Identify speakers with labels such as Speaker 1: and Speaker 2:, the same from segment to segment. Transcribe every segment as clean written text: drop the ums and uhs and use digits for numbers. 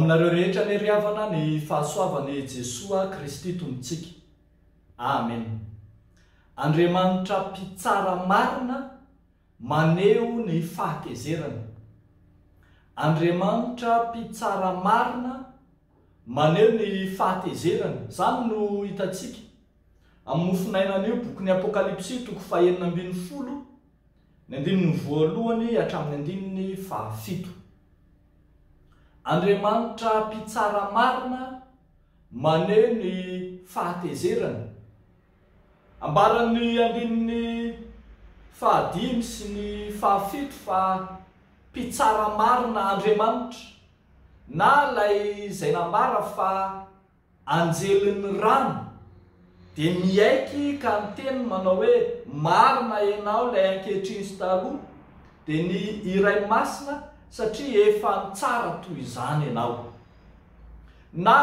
Speaker 1: aminareo rehetra ny riavana ny fahasoavany Jesoa Kristy tompontsika. Amen. Andriamanitra mpitsara marina maneho ny fahatezerana. Andriamanitra mpitsara marina maneho ny fahatezerana. Zany no hitantsika amin'ny mofinainan'io boky ny Apokalipsy toko 2:12 ny 1:1 hatramin'ny 1:7. Andriamanitra mpitsara marina maneho ny fahatezerana. Ambaran'ny 5 sy ny 7 fa mpitsara marina Andriamanitra, na lay izay nambara fa anjelin'ny rano dia miaiky ka ny teny manao hoe marina ianao lay ankehitriny sy taloha dia ny iray masina satria efa tsara toy izany ianao. Na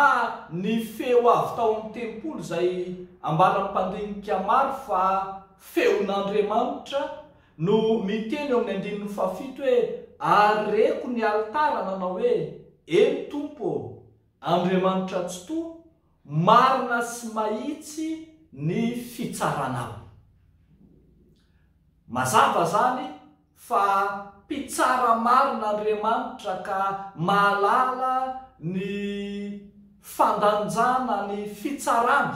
Speaker 1: ny feo avy tao amin'ny tempolo izay ambaran'ny mpandinika maro fa feon'Andriamanitra no miteny eo amin'ny 7 hoe areko ny alitara nanao hoe eny Tompo, Andriamanitra tsy toa, marina sy mahitsy ny fitsaranao. Mazava zany fa mpitsara marina Andriamanitra ka mahalala ny fandanjana ny fitsarany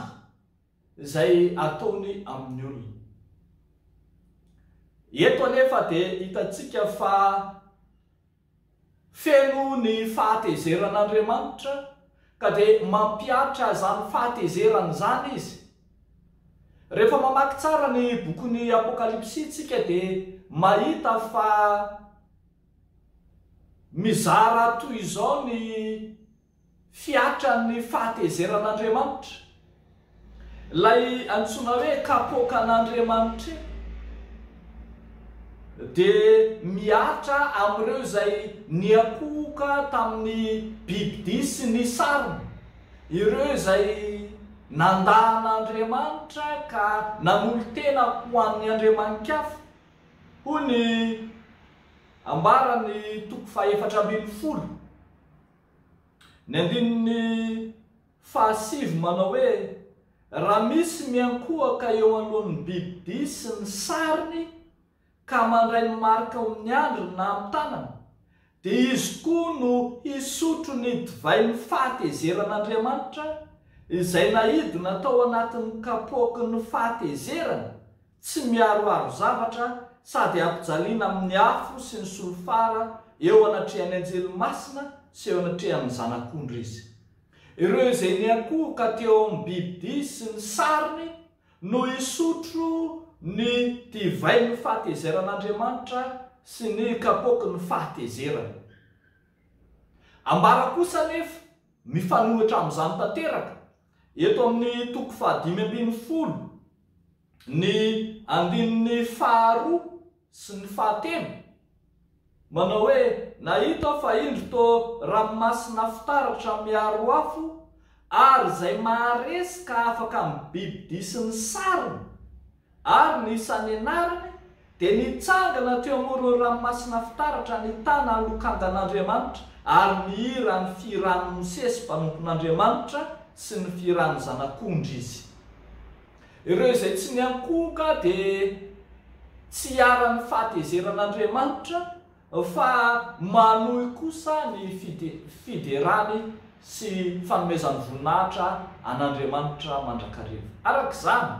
Speaker 1: izay ataony amin'ny olona. Eto anefa dia hitantsika fa feno ny fahatezeran'Andriamanitra ka dia mampiatra zany fahatezerana zany izy. Rehefa mamaky tsara ny bokin'ny Apokalipsy tsika dia mahita fa mizara toy izao ny fiatran'ny fahatezeran'Andriamanitra. Lay antsoina hoe kapokan'Andriamanitra dia miatra amin'ireo izay niakohoka tamin'ny bibidia sy ny sarina, ireo izay nandahan'Andriamanitra ka nanolo-tena ho an'ny andriamanikafa. Hoy ny ambarany toko 4:12 ny 7 manao hoe raha misy miankohaka eo alohan'ny bibidia sy ny sariny ka mandray ny marika amin'ny andriny na amin'ny tanana, dia izy koa no hisotro ny divay ny fahatezeran'Andriamanitra izay nahidina tao anatin'ny kapoky ny fahatezerana, tsy miaroaro zavatra sady ampijaliana amin'ny afo sy ny solofara eo anatrehan'ny anjeli-masina sy eo anatrehan'ny zanak'ondry izy. Ireo izay niankohoka teo amin'ny bibidia sy ny sariny no hisotro ny divay ny fahatezeran'Andriamanitra sy ny kapoky ny fahatezerana. Ambara kosa anefa mifanohitra amin'izany tanteraka eto amin'ny toko 5:10 ny 2 sy ny 9 manao hoe nahita fa indro to ranomasina fitaratra miaro afo ary izay maharesika afaka amin'ny bibidia sy ny sariny, ary ny isan'ny anarany dia nitsangana teo amin'ireo ranomasina fitaratra ny tana lokangan'Andriamanitra ary mihira ny firan'ny Mosesy mpanompon'Andriamanitra sy ny firan'ny zanak'ondry izy. Ireo izay tsy niankohoka dia tsy hiara-ny fahatezeran'Andriamanitra fa manohy kosa ny fiderany sy fanomezan'ny voninahitra an'Andriamanitra mandrakariva. Arak'izany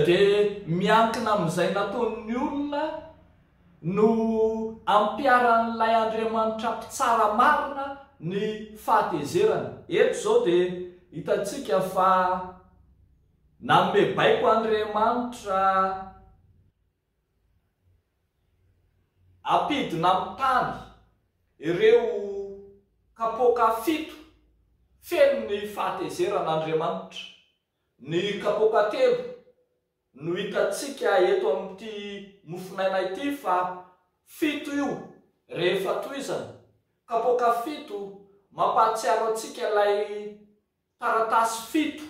Speaker 1: dia miankina amin'izay nataon'ny olona no ampiaran'ilay Andriamanitra mpitsara marina ny fahatezerana. Eto zao dia hitantsika fa nanome baiko Andriamanitra ampidina amin'ny tany ireo kapoka 7 feno ny fahatezeran'Andriamanitra. Ny kapoka 3 no hitantsika eto amin'ity mofinaina ity fa 7 io rehefa toizana. Kapoka 7 mampahatsiaro antsika ilay taratasy 7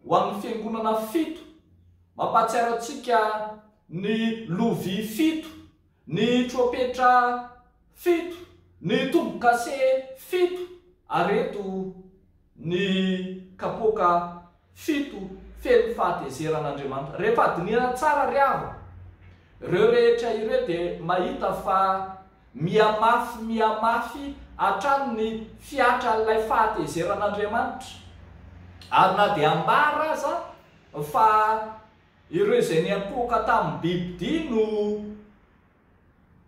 Speaker 1: ho amin'ny fiangonana 7, mampahatsiaro antsika ny lovia 7, ny tropetra 7, ny tombo-kase fito areto ny kapoka fito feno fahatezeran'Andriamanitra. Rehefa adinina tsara ry havana, ireo rehetra ireo dia mahita fa miamafy hatrany ny fiatran'ilay fahatezeran'Andriamanitra. Ary na dia ambara aza fa ireo izay niapoka tamin'ny bibidia no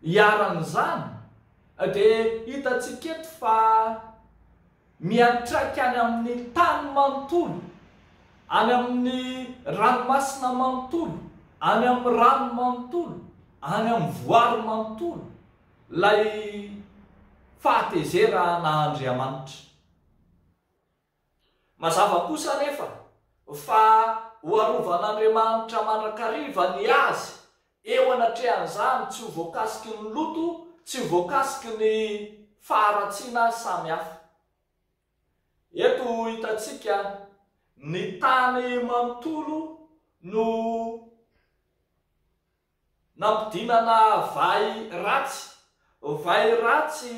Speaker 1: hiaran'izany, dia hitantsika eto fa miantraika any amin'ny tany manontolo, any amin'ny ranomasina manontolo, any amin'ny rano manontolo, any amin'ny voary manontolo, lay fahatezeran'Andriamanitra. Mazava kosa nefa fa hoarovan'Andriamanitra mandrakariva ny azy eo anatrehan'izany tsy ho voakasiky ny loto, tsy ho voakasiky ny faharatsiana samihafa. Eto hitantsika ny tany manontolo no nampidinana vai ratsy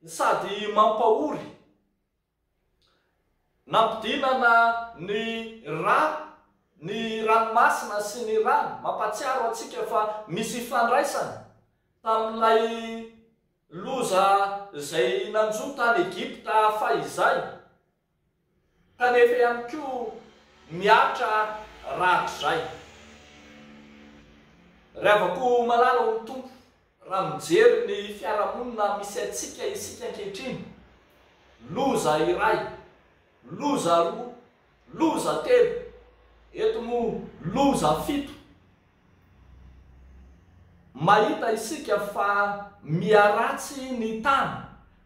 Speaker 1: sady mampahory, nampidinana ny ranomasina sy ny rano. Mampatsiaro atsika fa misy ifandraisana tamin'ilay loza izay nanjo tany Egipta fahizay, kanefa ihany koa miatra rahatrizay. Rehavako malala ny tompo raha mijery ny fiarahamonina misy atsika isika ankehitriny, loza iray, loza roa, loza telo, eto mo loza fito. Mahita isika fa miaratsy ny tany,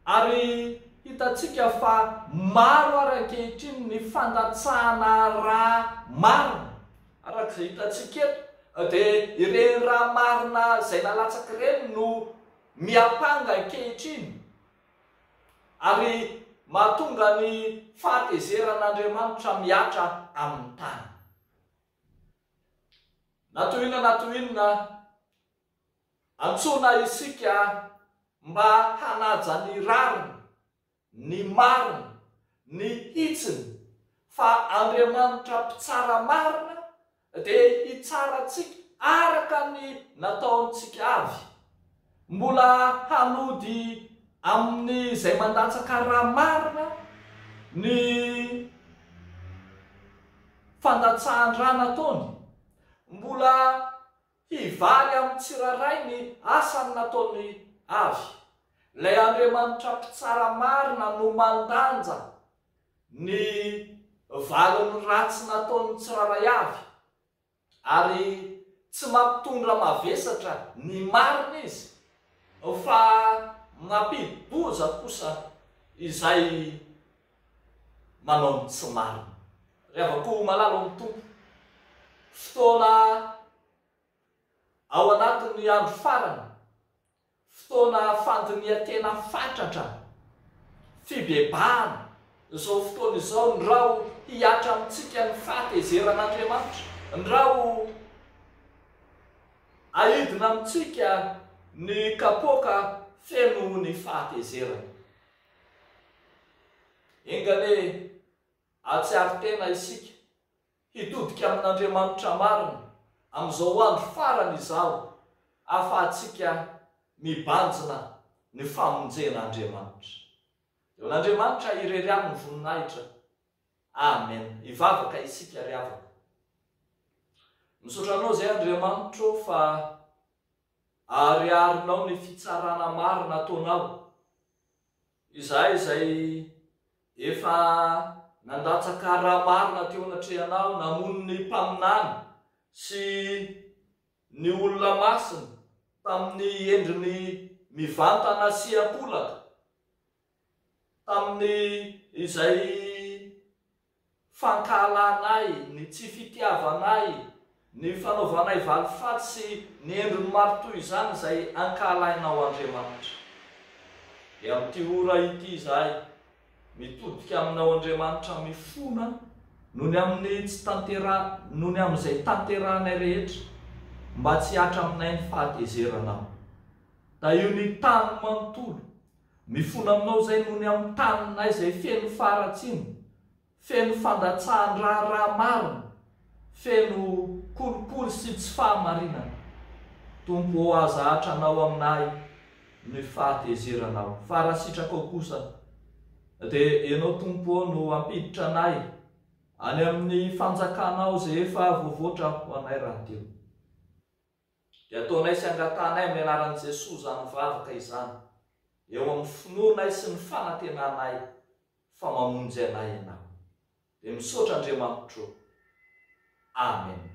Speaker 1: ary hitantsika fa maro ary ankehitriny ny fandatsahana raha marina. Arak'izay hitantsika eto dia ireny raha marina izay nalatsaky ireny no miapanga ankehitriny, ary mahatonga ny fahatezeran'Andriamanitra miatra amin'ny tany. Natohinana antsona isika mba hanaja ny rariny, ny marina, ny hitsiny, fa Andriamanitra mpitsara marina dia hitsaratsika araka ny nataontsika avy, mbola hanody amin'ny izay mandatsaka raha marina ny fandatsahan-drà nataony, mbola hivaly amin'ny tsiraray ny asany nataony avy. Ilay Andriamanitra mpitsara marina no mandanja ny valiny ratsy nataony tsiraray avy, ary tsy mampitondra mavesatra ny marina izy, fa mampidoza kosa izay manao ny tsy marina. Rehavako malala ny tompo, fotoana ao anatin'ny andro farany, fotoana fandinihan-tena fatratra, fibebahana, izao fotoana izao ndrao hiatra amintsika ny fahatezeran'Andriamanitra, ndrao ahidina amintsika ny kapoka feno ny fahatezerana. Engane atsiaro tena isika hitodika amin'Andriamanitra marina amin'izao andro farany izao, ahafahantsika mibanjina ny famonjen'Andriamanitra. Eo n'Andriamanitra ireriany ny voninahitra. Amen. Ivavaka isika ry havana. Misotranao izay Andriamanitra fa ariarinao ny fitsarana marina ataonao, izay efa nandatsaka raha marina teo anatrehanao, namono ny mpaminany sy ny olona masina tamin'ny endriny mivantana sy apolaka, tamin'ny izay fankalanay, ny tsy fitiavanay, ny fanaovanay valifaty sy ny endriny maro toy izany izay ankalainao Andriamanitra. Dia amin'ity ora ity izahay mitodika aminao Andriamanitra mifona nohony amin'ny tsy tantera, nohony amin'izay tanteranay rehetra mba tsy hatra aminay ny fahatezeranao. Da io ny tany manontolo, mifona aminao zay noho ny amin'ny taninay izay feno faratsiny, feno fandatsahan-raha marina, feno kolikoly sy tsy fahamarinana. Tompo ho azahatra anao aminay ny fahatezeranao. Farasitrakao kosa dia ianao Tompo no ampiditra anay any amin'ny fanjakanao izay efa voavoatra ho anay rahateo. Dia ataonay sy angatanay amin'ny anaran'i Jesosy izany mivavaka izany, eo amin'ny finoanay sy ny fanantenanay fa mamonjy anay ianao. Dia misaotra Andriamanitra. Amen.